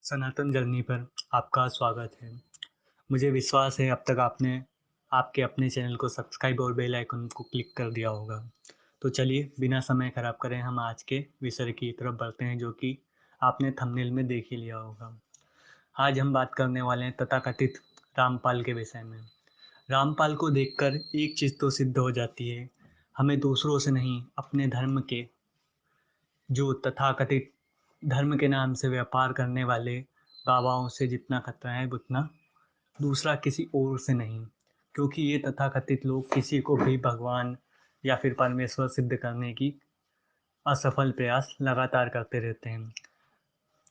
सनातन journey पर आपका स्वागत है। मुझे विश्वास है अब तक आपने आपके अपने चैनल को सब्सक्राइब और बेल आइकन को क्लिक कर दिया होगा। तो चलिए बिना समय खराब करे हम आज के विषय की तरफ बढ़ते हैं जो कि आपने थंबनेल में देख ही लिया होगा। आज हम बात करने वाले हैं तथाकथित रामपाल के विषय में। रामपाल को देखकर एक चीज़ तो सिद्ध हो जाती है, हमें दूसरों से नहीं अपने धर्म के जो तथाकथित धर्म के नाम से व्यापार करने वाले बाबाओं से जितना खतरा है उतना दूसरा किसी और से नहीं। क्योंकि ये तथाकथित लोग किसी को भी भगवान या फिर परमेश्वर सिद्ध करने की असफल प्रयास लगातार करते रहते हैं।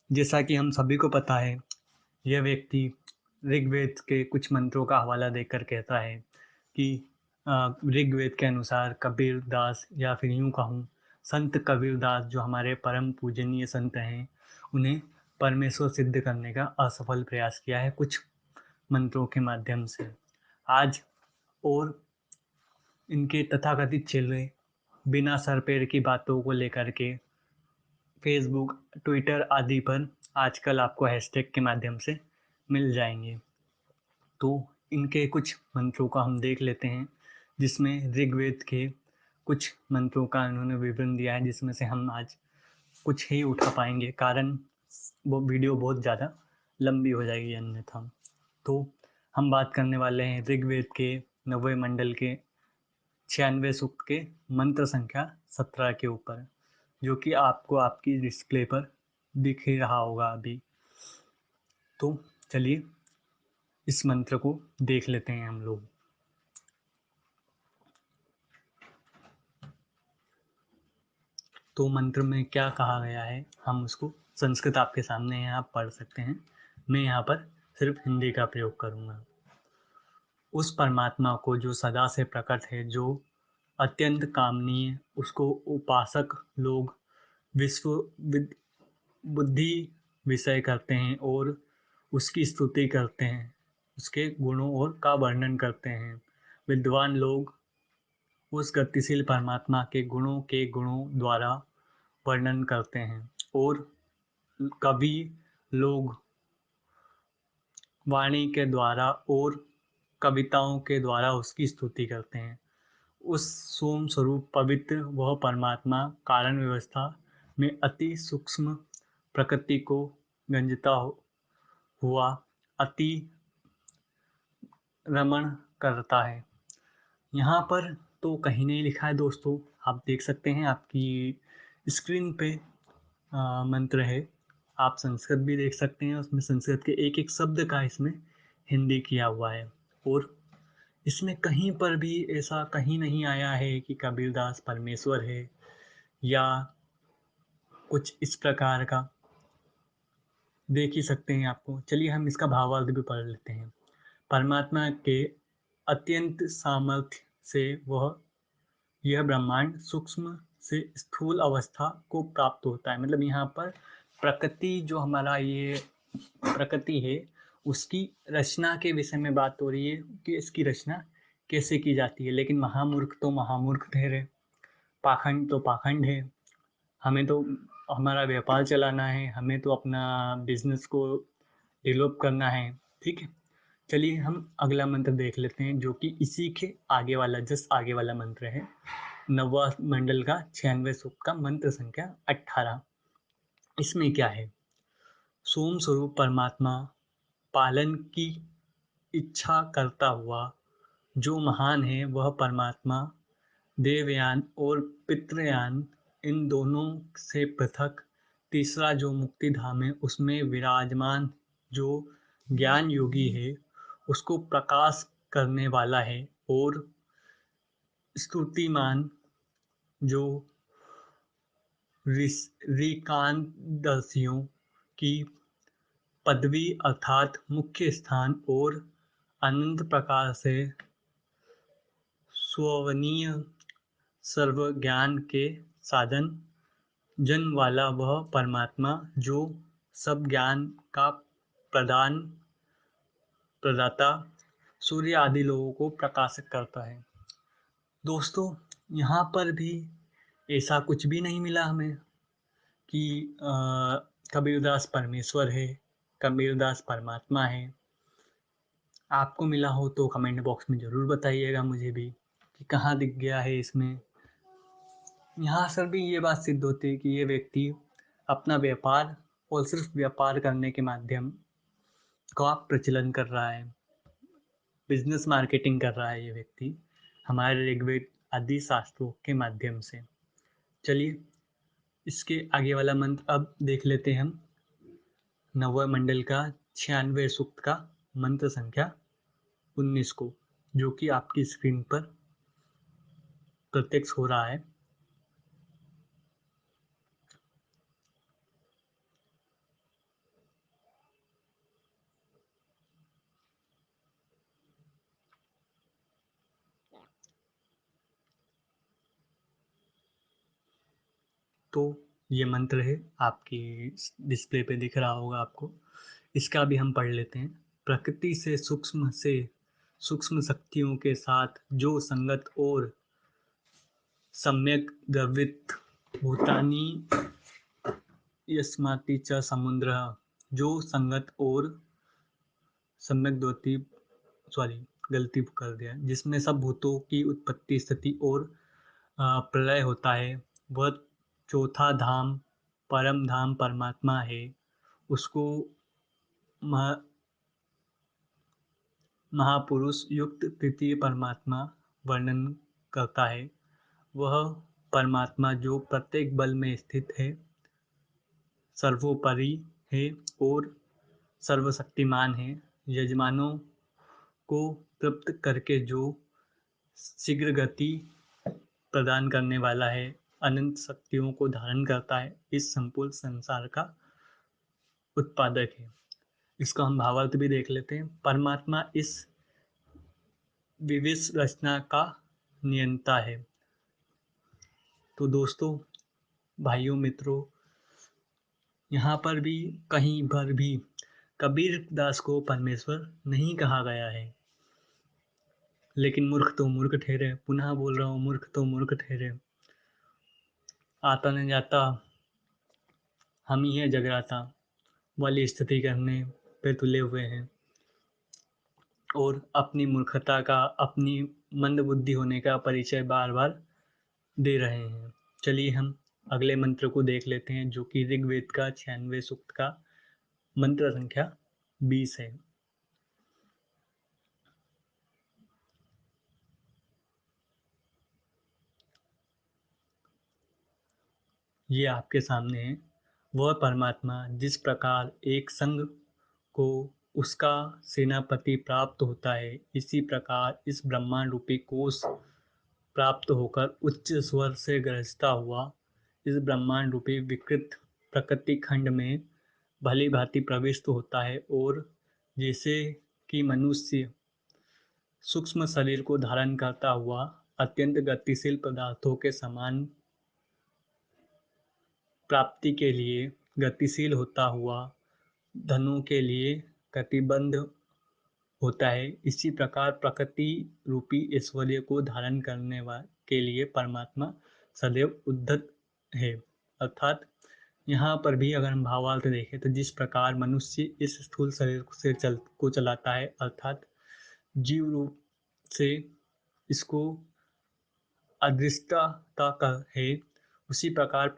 जैसा कि हम सभी को पता है, यह व्यक्ति ऋग्वेद के कुछ मंत्रों का हवाला देकर कहता है कि ऋग्वेद के अनुसार कबीर दास या फिर यूँ कहूँ संत कबीर दास जो हमारे परम पूजनीय संत हैं, उन्हें परमेश्वर सिद्ध करने का असफल प्रयास किया है कुछ मंत्रों के माध्यम से। आज और इनके तथाकथित चेले बिना सर पैर की बातों को लेकर के फेसबुक, ट्विटर आदि पर आजकल आपको हैशटैग के माध्यम से मिल जाएंगे। तो इनके कुछ मंत्रों का हम देख लेते हैं, जिसमें ऋग्वेद के कुछ मंत्रों का इन्होंने विवरण दिया है, जिसमें से हम आज कुछ ही उठा पाएंगे, कारण वो वीडियो बहुत ज़्यादा लंबी हो जाएगी अन्यथा। तो हम बात करने वाले हैं ऋग्वेद के 9वें मंडल के 96वें सूक्त के मंत्र संख्या 17 के ऊपर, जो कि आपको आपकी डिस्प्ले पर दिख ही रहा होगा अभी। तो चलिए इस मंत्र को देख लेते हैं हम लोग। तो मंत्र में क्या कहा गया है हम उसको संस्कृत आपके सामने है, आप पढ़ सकते हैं। मैं यहाँ पर सिर्फ हिंदी का प्रयोग करूँगा। उस परमात्मा को जो सदा से प्रकट है, जो अत्यंत कामनीय, उसको उपासक लोग विश्व बुद्धि विषय करते हैं और उसकी स्तुति करते हैं, उसके गुणों और का वर्णन करते हैं। विद्वान लोग उस गतिशील परमात्मा के गुणों द्वारा वर्णन करते हैं और कवि लोग वाणी के द्वारा और कविताओं के द्वारा उसकी स्तुति करते हैं। उस सोम स्वरूप पवित्र वह परमात्मा कारण व्यवस्था में अति सूक्ष्म प्रकृति को गंजता हुआ अति रमण करता है। यहाँ पर तो कहीं नहीं लिखा है दोस्तों, आप देख सकते हैं आपकी स्क्रीन पे मंत्र है। आप संस्कृत भी देख सकते हैं, उसमें संस्कृत के एक एक शब्द का इसमें हिंदी किया हुआ है। और इसमें कहीं पर भी ऐसा कहीं नहीं आया है कि कबीरदास परमेश्वर है या कुछ इस प्रकार का। देख ही सकते हैं आपको। चलिए हम इसका भावार्थ भी पढ़ लेते हैं। परमात्मा के अत्यंत सामर्थ्य से वह यह ब्रह्मांड सूक्ष्म से स्थूल अवस्था को प्राप्त होता है। मतलब यहाँ पर प्रकृति जो हमारा ये प्रकृति है, उसकी रचना के विषय में बात हो रही है कि इसकी रचना कैसे की जाती है। लेकिन महामूर्ख तो महामूर्ख ठहरे, पाखंड तो पाखंड है। हमें तो हमारा व्यापार चलाना है, हमें तो अपना बिजनेस को डेवलप करना है। ठीक है, चलिए हम अगला मंत्र देख लेते हैं, जो कि इसी के आगे वाला जस्ट आगे वाला मंत्र है। नवा मंडल का 96वें सूक्त का मंत्र संख्या 18। इसमें क्या है? सोम स्वरूप परमात्मा पालन की इच्छा करता हुआ जो महान है, वह परमात्मा देवयान और पितृयान इन दोनों से पृथक तीसरा जो मुक्ति धाम है उसमें विराजमान जो ज्ञान योगी है, उसको प्रकाश करने वाला है। और स्तुतिमान जो ऋकांतदर्शियों की पदवी अर्थात मुख्य स्थान और अनंत प्रकार से स्ववनीय सर्व ज्ञान के साधन जन वाला वह परमात्मा जो सब ज्ञान का प्रदान प्रदाता सूर्य आदि लोगों को प्रकाशित करता है। दोस्तों, यहाँ पर भी ऐसा कुछ भी नहीं मिला हमें कि कबीरदास परमेश्वर है कबीरदास परमात्मा है। आपको मिला हो तो कमेंट बॉक्स में ज़रूर बताइएगा मुझे भी कि कहाँ दिख गया है इसमें। यहाँ से भी ये बात सिद्ध होती है कि ये व्यक्ति अपना व्यापार और सिर्फ व्यापार करने के माध्यम का प्रचलन कर रहा है, बिजनेस मार्केटिंग कर रहा है ये व्यक्ति हमारे ऋग्वेद आदि शास्त्रों के माध्यम से। चलिए इसके आगे वाला मंत्र अब देख लेते हैं हम। नववा मंडल का 96वें सूक्त का मंत्र संख्या 19 को, जो कि आपकी स्क्रीन पर प्रत्यक्ष हो रहा है। तो ये मंत्र है, आपकी डिस्प्ले पे दिख रहा होगा आपको। इसका भी हम पढ़ लेते हैं। प्रकृति से सूक्ष्म शक्तियों के साथ जो संगत और सम्यक द्रवित भूतानि यस्माति च समुद्र, जो संगत और सम्यक द्योति सॉरी गलती कर दिया, जिसमें सब भूतों की उत्पत्ति स्थिति और प्रलय होता है, वह चौथा धाम परम धाम परमात्मा है। उसको महा महापुरुष युक्त तृतीय परमात्मा वर्णन करता है। वह परमात्मा जो प्रत्येक बल में स्थित है, सर्वोपरि है और सर्वशक्तिमान है। यजमानों को तृप्त करके जो शीघ्र गति प्रदान करने वाला है, अनंत शक्तियों को धारण करता है, इस संपूर्ण संसार का उत्पादक है। इसका हम भावार्थ भी देख लेते हैं। परमात्मा इस विविध रचना का नियंता है। तो दोस्तों, भाइयों, मित्रों, यहाँ पर भी कहीं पर भी कबीर दास को परमेश्वर नहीं कहा गया है, लेकिन मूर्ख तो मूर्ख ठहरे। पुनः बोल रहा हूँ, मूर्ख तो मूर्ख ठहरे। आता न जाता हम ही है जगराता वाली स्थिति करने पे तुले हुए हैं और अपनी मूर्खता का, अपनी मंद बुद्धि होने का परिचय बार बार दे रहे हैं। चलिए हम अगले मंत्र को देख लेते हैं, जो कि ऋग्वेद का 96वें सूक्त का मंत्र संख्या 20 है। ये आपके सामने है। वह परमात्मा जिस प्रकार एक संघ को उसका सेनापति प्राप्त होता है, इसी प्रकार इस ब्रह्मांड रूपी कोश प्राप्त होकर उच्च स्वर से गरजता हुआ इस ब्रह्मांड रूपी विकृत प्रकृति खंड में भली भांति प्रविष्ट होता है और जैसे कि मनुष्य सूक्ष्म शरीर को धारण करता हुआ अत्यंत गतिशील पदार्थों के समान प्राप्ति के लिए गतिशील होता हुआ धनों के लिए कटिबद्ध होता है, इसी प्रकार प्रकृति रूपी ऐश्वर्य को धारण करने के लिए परमात्मा सदैव उद्यत है। अर्थात यहाँ पर भी अगर हम भावार्थ देखें तो जिस प्रकार मनुष्य इस स्थूल शरीर से को चलाता है, अर्थात जीव रूप से इसको अदृष्टता का है, उसी प्रकार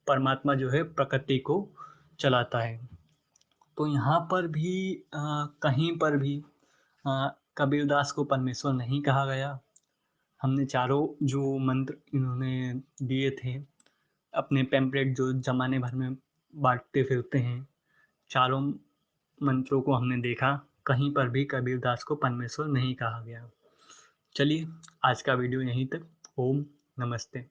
परमात्मा जो है प्रकृति को चलाता है। तो यहाँ पर भी कहीं पर भी कबीरदास को परमेश्वर नहीं कहा गया। हमने चारों जो मंत्र इन्होंने दिए थे, अपने पैम्पलेट जो ज़माने भर में बांटते फिरते हैं, चारों मंत्रों को हमने देखा, कहीं पर भी कबीरदास को परमेश्वर नहीं कहा गया। चलिए आज का वीडियो यहीं तक। ओम नमस्ते।